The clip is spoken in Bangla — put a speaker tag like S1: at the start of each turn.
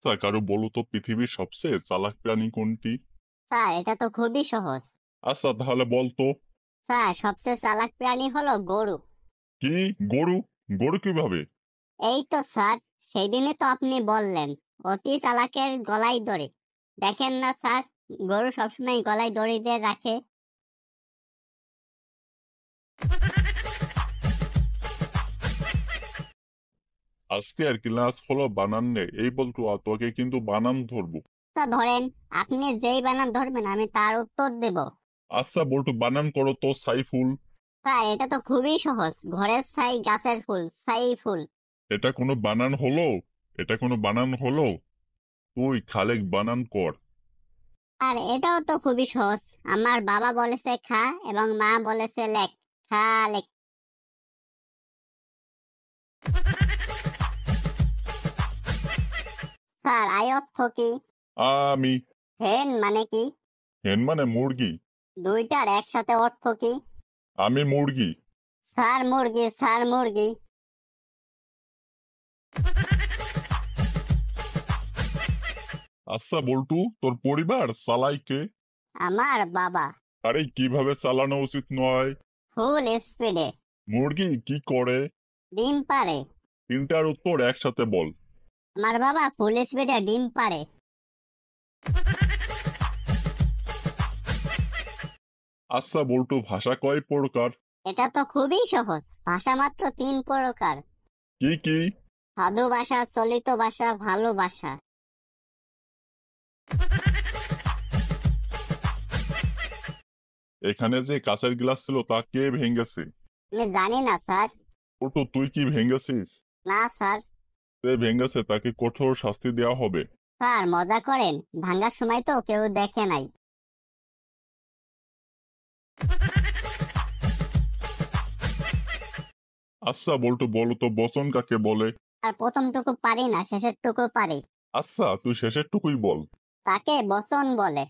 S1: আচ্ছা কারো বলো তো পৃথিবীর সবচেয়ে চালাক প্রাণী কোনটি?
S2: স্যার এটা তো খুবই সহজ।
S1: আচ্ছা তাহলে বলতো।
S2: স্যার সবচেয়ে চালাক প্রাণী হলো গরু।
S1: কি? গরু? গরু কিভাবে?
S2: এই তো স্যার, সেই দিনে তো আপনি বললেন অতি চালাকের গলায় দড়ি। দেখেন না স্যার, গরু সবসময় গলায় দড়ি দিয়ে রাখে।
S1: আজকে আর ক্লাস হলো বানান নে, এই বলতো তোকে কিন্তু বানান ধরবো।
S2: তা ধরেন, আপনি যেই বানান ধরবেন আমি তার উত্তর দেব।
S1: আচ্ছা বলতো বানান করো তো সাইফুল।
S2: স্যার এটা তো খুবই সহজ, ঘরের ছাই গাছের ফুল, ছাই ফুল।
S1: এটা কোনো বানান হলো? এটা কোনো বানান হলো? তুই খালেক বানান কর।
S2: আর এটাও তো খুবই সহজ, আমার বাবা বলেছে খা এবং মা বলেছে লেখ। খা লেখ। স্যার আয় অর্থ কি?
S1: আমি।
S2: হেন মানে কি?
S1: হেন মানে মুরগি।
S2: দুইটার একসাথে অর্থ কি?
S1: আমি মুরগি।
S2: স্যার মুরগি, স্যার মুরগি।
S1: আচ্ছা বল্টু, তোর পরিবার চালায় কে?
S2: আমার বাবা।
S1: আরে কিভাবে চালানো উচিত নয়?
S2: ফুল স্পিডে।
S1: মুরগি কি করে?
S2: ডিম পাড়ে।
S1: তিনটার উত্তর একসাথে বল।
S2: আমার বাবা ফুল স্পিডে ডিম পাড়ে।
S1: আচ্ছা বল্টু, ভাষা কয় প্রকার?
S2: এটা তো খুবই সহজ, ভাষা মাত্র 3 প্রকার।
S1: কি কি?
S2: সাধু ভাষা, চলিত ভাষা, ভালোবাসা।
S1: এখানে যে কাঁচের গ্লাস ছিল তা কে ভেঙেছে?
S2: আমি জানি না স্যার।
S1: বল্টু তুই কি ভেঙেছিস?
S2: না স্যার।
S1: যে ভেঙেছে তাকে কঠোর শাস্তি দেওয়া হবে।
S2: স্যার মজা করেন, ভাঙার সময় তো কেউ দেখে নাই।
S1: আচ্ছা বল্টু বলো তো বচন কাকে বলে?
S2: আর প্রথমটুকু পারি না, শেষেরটুকু পারি।
S1: আচ্ছা তুই শেষের টুকুই বল।
S2: তাকে বচন বলে।